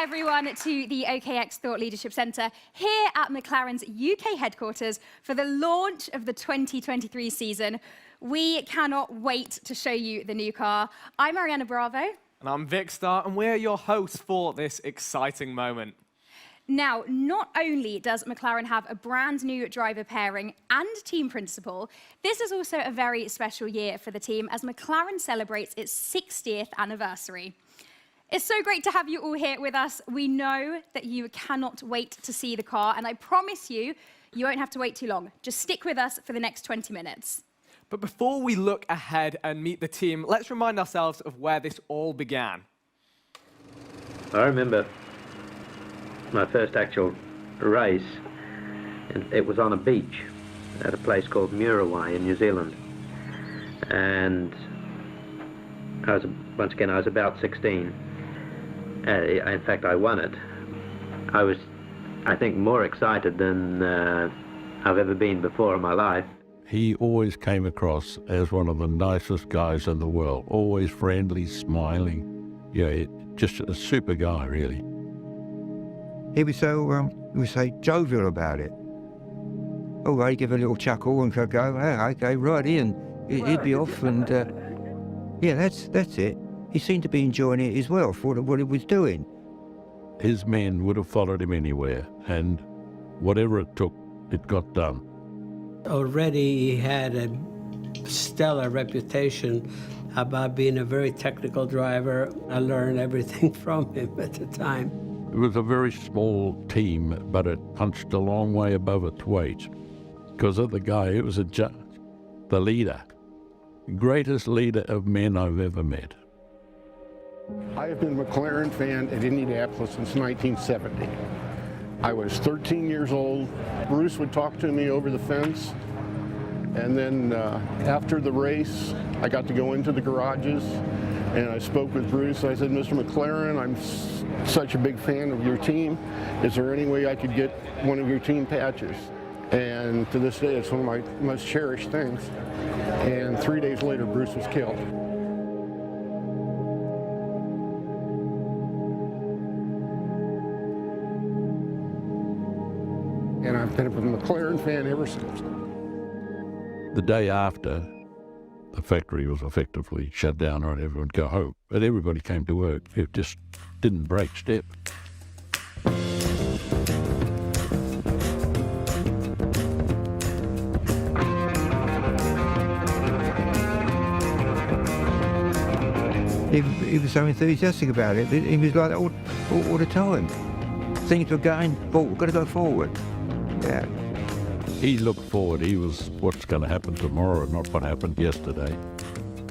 everyone to the OKX Thought Leadership Centre here at McLaren's UK headquarters for the launch of the 2023 season. We cannot wait to show you the new car. I'm Mariana Bravo. And I'm Vic Starr, and we're your hosts for this exciting moment. Now, not only does McLaren have a brand new driver pairing and team principal, this is also a very special year for the team as McLaren celebrates its 60th anniversary. It's so great to have you all here with us. We know that you cannot wait to see the car, and I promise you, you won't have to wait too long. Just stick with us for the next 20 minutes. But before we look ahead and meet the team, let's remind ourselves of where this all began. I remember my first actual race, and it was on a beach at a place called Muriwai in New Zealand. And once again, I was about 16. In fact, I won it. I was, I think, more excited than I've ever been before in my life. He always came across as one of the nicest guys in the world, always friendly, smiling. Yeah, just a super guy, really. He was so, jovial about it. Oh, he'd give a little chuckle and go, oh, okay, right, Ian. He'd be off and, yeah, that's it. He seemed to be enjoying it as well for what he was doing. His men would have followed him anywhere, and whatever it took, it got done. Already he had a stellar reputation about being a very technical driver. I learned everything from him at the time. It was a very small team, but it punched a long way above its weight. Because of the guy, it was the leader. Greatest leader of men I've ever met. I have been a McLaren fan at Indianapolis since 1970. I was 13 years old. Bruce would talk to me over the fence. And then after the race, I got to go into the garages and I spoke with Bruce. I said, Mr. McLaren, I'm such a big fan of your team. Is there any way I could get one of your team patches? And to this day, it's one of my most cherished things. And 3 days later, Bruce was killed. And I've been a McLaren fan ever since. The day after, the factory was effectively shut down, right? Everyone would go home. But everybody came to work. It just didn't break step. He was so enthusiastic about it. He was like that all the time. Things were going forward, we've got to go forward. Yeah. He looked forward. He was what's going to happen tomorrow, not what happened yesterday.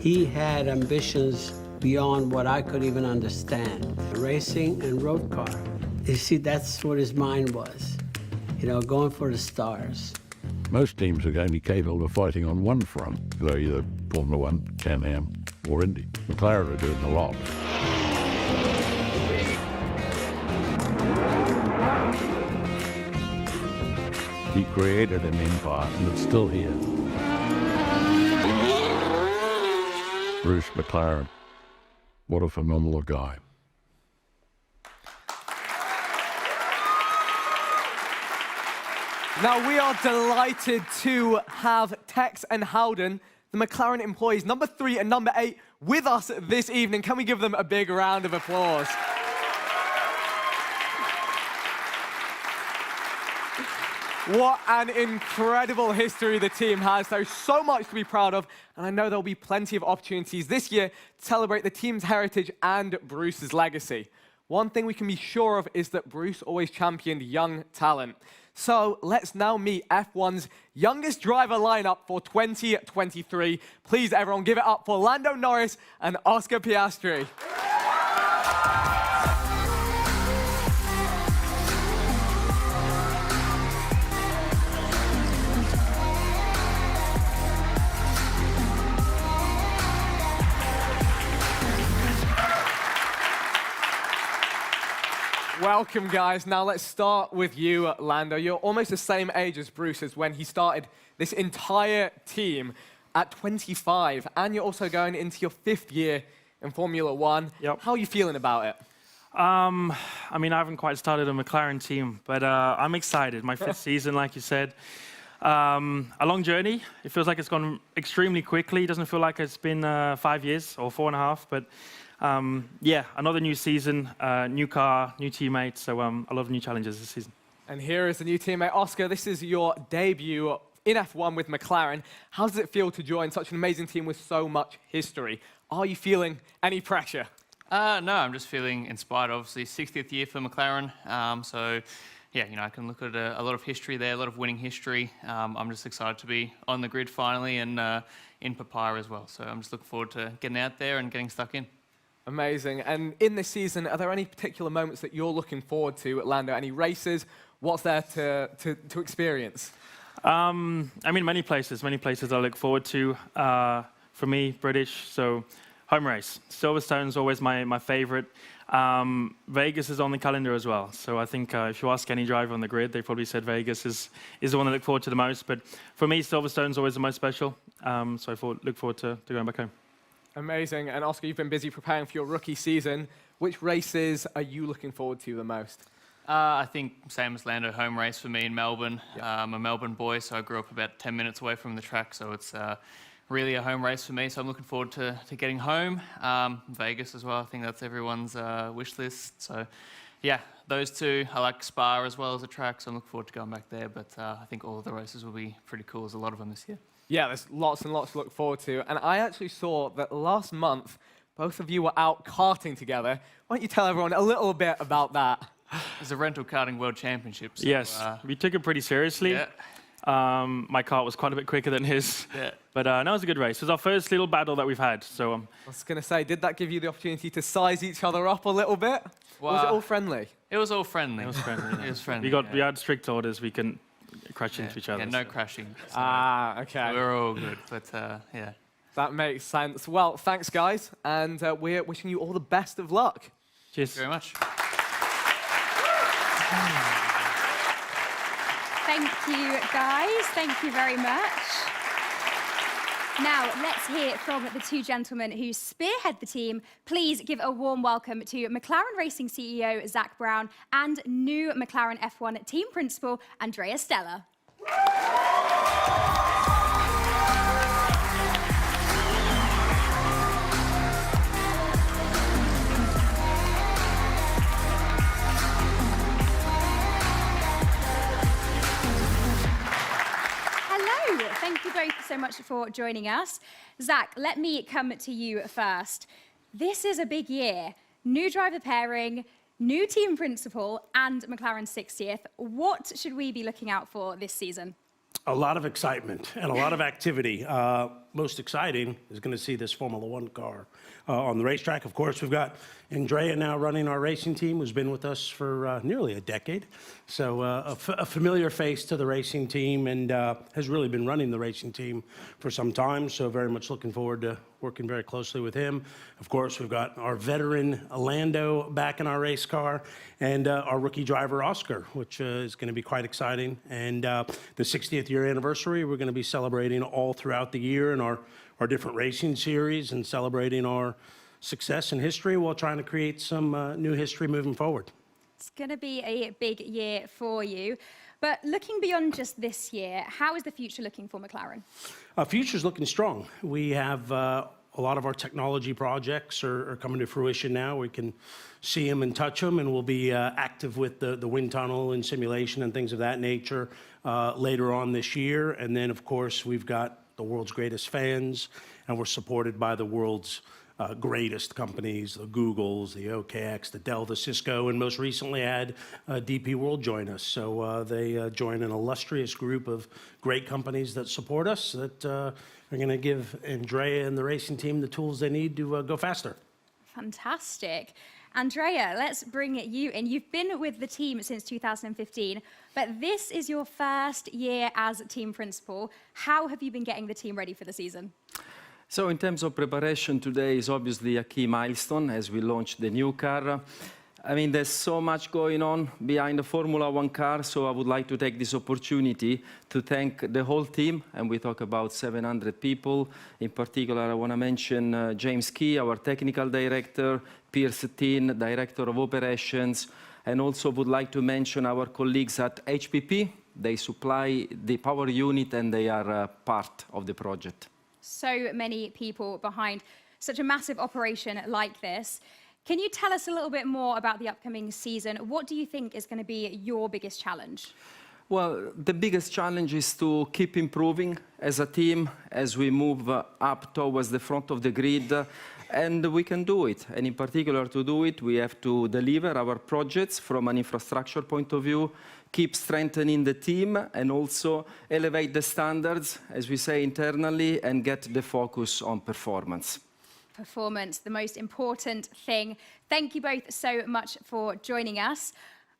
He had ambitions beyond what I could even understand. Racing and road car. You see, that's what his mind was. You know, going for the stars. Most teams are only capable of fighting on one front, either Formula One, Can-Am, or Indy. McLaren are doing a lot. He created an empire, and it's still here. Bruce McLaren, what a phenomenal guy. Now, we are delighted to have Tex and Howden, the McLaren employees, number 3 and number 8, with us this evening. Can we give them a big round of applause? What an incredible history the team has. There's so much to be proud of, and I know there'll be plenty of opportunities this year to celebrate the team's heritage and Bruce's legacy. One thing we can be sure of is that Bruce always championed young talent. So let's now meet F1's youngest driver lineup for 2023. Please, everyone, give it up for Lando Norris and Oscar Piastri. Welcome, guys. Now let's start with you, Lando. You're almost the same age as Bruce as when he started this entire team at 25, and you're also going into your 5th year in Formula One. Yep. How are you feeling about it? I mean, I haven't quite started a McLaren team, but I'm excited. My fifth season, like you said. A long journey. It feels like it's gone extremely quickly. It doesn't feel like it's been 5 years or 4.5, but yeah, another new season, new car, new teammates. So a lot of new challenges this season. And here is the new teammate, Oscar. This is your debut in F1 with McLaren. How does it feel to join such an amazing team with so much history? Are you feeling any pressure? No, I'm just feeling inspired. Obviously, 60th year for McLaren. So, yeah, you know, I can look at a lot of history there, a lot of winning history. I'm just excited to be on the grid finally and in Papaya as well. So I'm just looking forward to getting out there and getting stuck in. Amazing. And in this season, are there any particular moments that you're looking forward to at Lando? Any races? What's there to experience? I mean, many places I look forward to. For me, British, so home race. Silverstone's always my favorite. Vegas is on the calendar as well. So I think if you ask any driver on the grid, they probably said Vegas is the one I look forward to the most. But for me, Silverstone's always the most special. So I look forward to going back home. Amazing. And Oscar, you've been busy preparing for your rookie season. Which races are you looking forward to the most? I think same as Lando, home race for me in Melbourne. I'm a Melbourne boy, so I grew up about 10 minutes away from the track. So it's really a home race for me, so I'm looking forward to getting home. Vegas as well, I think that's everyone's wish list. So yeah, those two. I like Spa as well as a track, so I'm looking forward to going back there. But I think all of the races will be pretty cool. There's a lot of them this year. Yeah, there's lots and lots to look forward to. And I actually saw that last month, both of you were out karting together. Why don't you tell everyone a little bit about that? It's a rental karting world championship. So, yes, we took it pretty seriously. Yeah. My kart was quite a bit quicker than his. Yeah. But no, it was a good race. It was our first little battle that we've had. So I was going to say, did that give you the opportunity to size each other up a little bit? Or was it all friendly? It was all friendly. it was friendly. It was friendly. We had strict orders. We couldn't crash into each other. Yeah, no so. crashing. So Okay. we're all good. But yeah. That makes sense. Well, thanks, guys. And we're wishing you all the best of luck. Cheers. Thank you very much. Thank you, guys. Thank you very much. Now, let's hear from the two gentlemen who spearhead the team. Please give a warm welcome to McLaren Racing CEO Zach Brown and new McLaren F1 team principal Andrea Stella. Thank you both so much for joining us. Zach, let me come to you first. This is a big year. New driver pairing, new team principal, and McLaren's 60th. What should we be looking out for this season? A lot of excitement and a lot of activity. Most exciting is going to see this Formula One car on the racetrack. Of course, we've got Andrea now running our racing team, who's been with us for nearly a decade. So a familiar face to the racing team and has really been running the racing team for some time. So very much looking forward to working very closely with him. Of course, we've got our veteran Lando back in our race car and our rookie driver Oscar, which is going to be quite exciting. And the 60th year anniversary, we're going to be celebrating all throughout the year in our different racing series and celebrating our success and history while trying to create some new history moving forward. It's going to be a big year for you. But looking beyond just this year, how is the future looking for McLaren? Future's looking strong. We have a lot of our technology projects are coming to fruition now. We can see them and touch them, and we'll be active with the wind tunnel and simulation and things of that nature later on this year. And then, of course, we've got the world's greatest fans, and we're supported by the world's greatest companies, the Googles, the OKX, the Dell, the Cisco, and most recently had DP World join us. So they join an illustrious group of great companies that support us that are going to give Andrea and the racing team the tools they need to go faster. Fantastic. Andrea, let's bring you in. You've been with the team since 2015, but this is your first year as team principal. How have you been getting the team ready for the season? So in terms of preparation, today is obviously a key milestone as we launch the new car. I mean, there's so much going on behind the Formula One car, so I would like to take this opportunity to thank the whole team, and we talk about 700 people. In particular, I want to mention James Key, our technical director, Pierce Tin, director of operations, and also would like to mention our colleagues at HPP. They supply the power unit and they are part of the project. So many people behind such a massive operation like this. Can you tell us a little bit more about the upcoming season? What do you think is going to be your biggest challenge? Well, the biggest challenge is to keep improving as a team as we move up towards the front of the grid, and we can do it. And in particular, to do it, we have to deliver our projects from an infrastructure point of view, keep strengthening the team, and also elevate the standards, as we say internally, and get the focus on performance. Performance, the most important thing. Thank you both so much for joining us.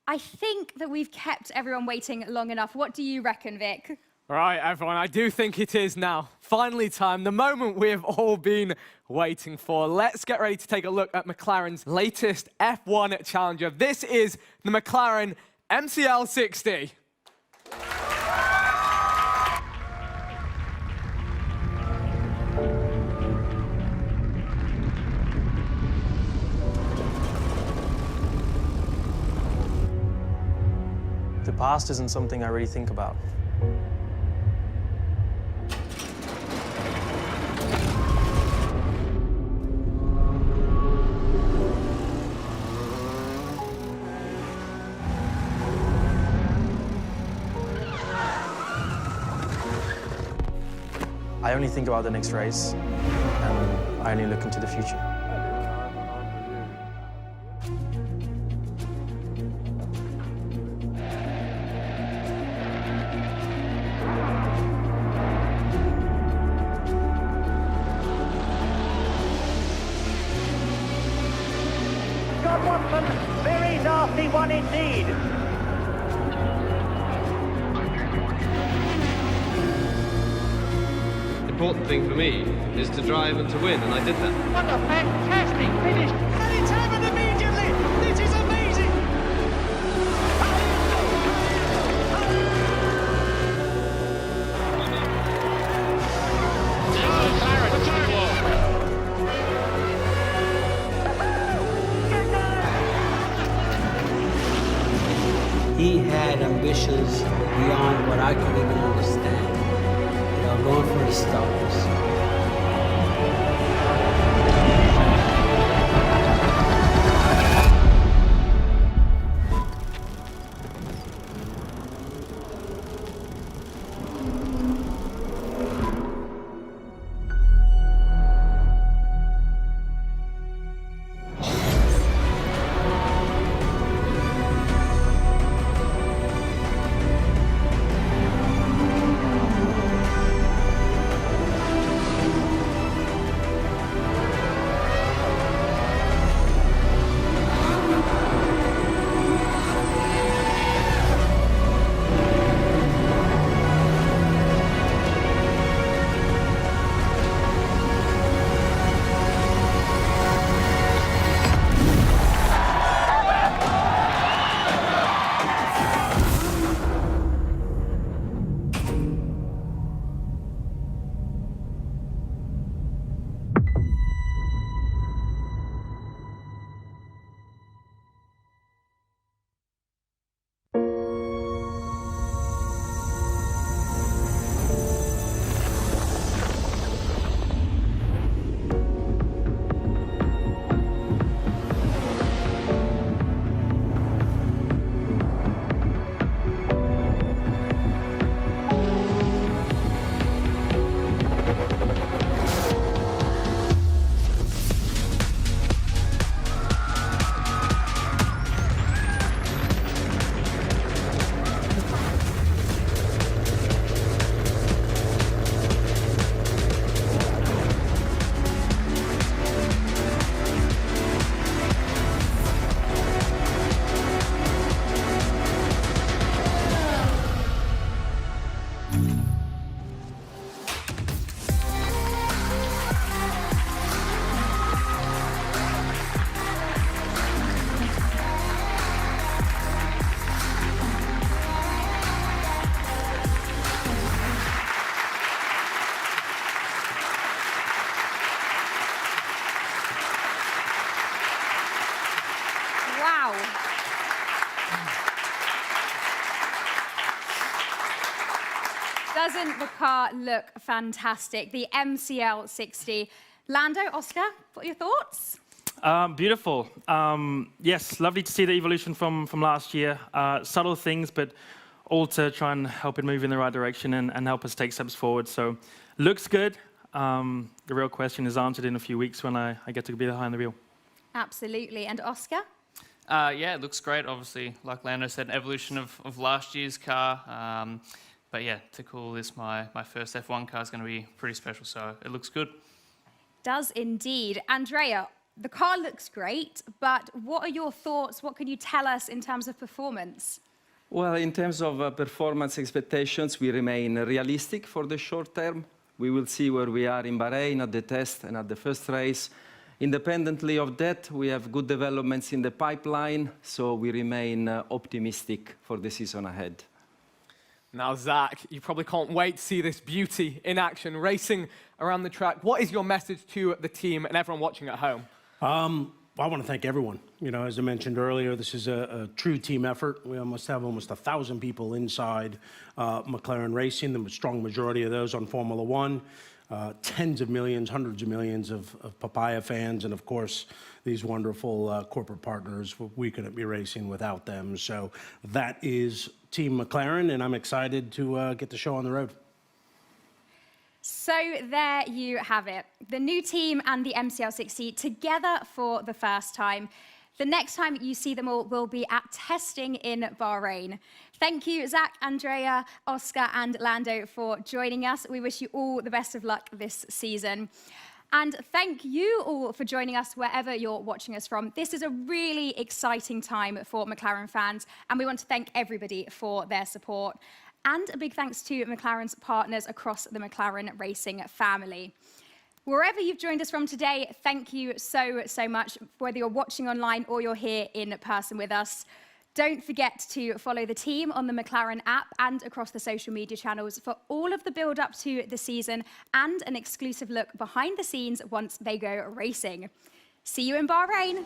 I think that we've kept everyone waiting long enough. What do you reckon, Vic? All right, everyone, I do think it is now. Finally time, the moment we have all been waiting for. Let's get ready to take a look at McLaren's latest F1 challenger. This is the McLaren MCL 60. The past isn't something I really think about. I only think about the next race, and I only look into the future. Very nasty one indeed. The important thing for me is to drive and to win, and I did that. What a fantastic finish. And it's happened immediately. This is amazing. He had ambitions beyond what I could even understand. You know, going for the stars. doesn't the car look fantastic? The MCL 60. Lando, Oscar, what are your thoughts? Beautiful. Yes, lovely to see the evolution from last year. Subtle things, but all to try and help it move in the right direction and help us take steps forward. So, looks good. The real question is answered in a few weeks when I get to be behind the wheel. Absolutely. And Oscar? Yeah, it looks great. Obviously, like Lando said, an evolution of last year's car. But yeah, to call this my first F1 car is going to be pretty special. So it looks good. Does indeed. Andrea, the car looks great, but what are your thoughts? What can you tell us in terms of performance? Well, in terms of performance expectations, we remain realistic for the short term. We will see where we are in Bahrain at the test and at the first race. Independently of that, we have good developments in the pipeline, so we remain optimistic for the season ahead. Now, Zach, you probably can't wait to see this beauty in action, racing around the track. What is your message to the team and everyone watching at home? I want to thank everyone. You know, as I mentioned earlier, this is a true team effort. We almost have 1,000 people inside McLaren Racing, the strong majority of those on Formula One. Tens of millions, hundreds of millions of Papaya fans, and of course, these wonderful corporate partners. We couldn't be racing without them. So that is Team McLaren, and I'm excited to get the show on the road. So there you have it. The new team and the MCL 60 together for the first time. The next time you see them all will be at testing in Bahrain. Thank you, Zach, Andrea, Oscar, and Lando for joining us. We wish you all the best of luck this season. And thank you all for joining us wherever you're watching us from. This is a really exciting time for McLaren fans, and we want to thank everybody for their support. And a big thanks to McLaren's partners across the McLaren Racing family. Wherever you've joined us from today, thank you so much, whether you're watching online or you're here in person with us. Don't forget to follow the team on the McLaren app and across the social media channels for all of the build-up to the season and an exclusive look behind the scenes once they go racing. See you in Bahrain.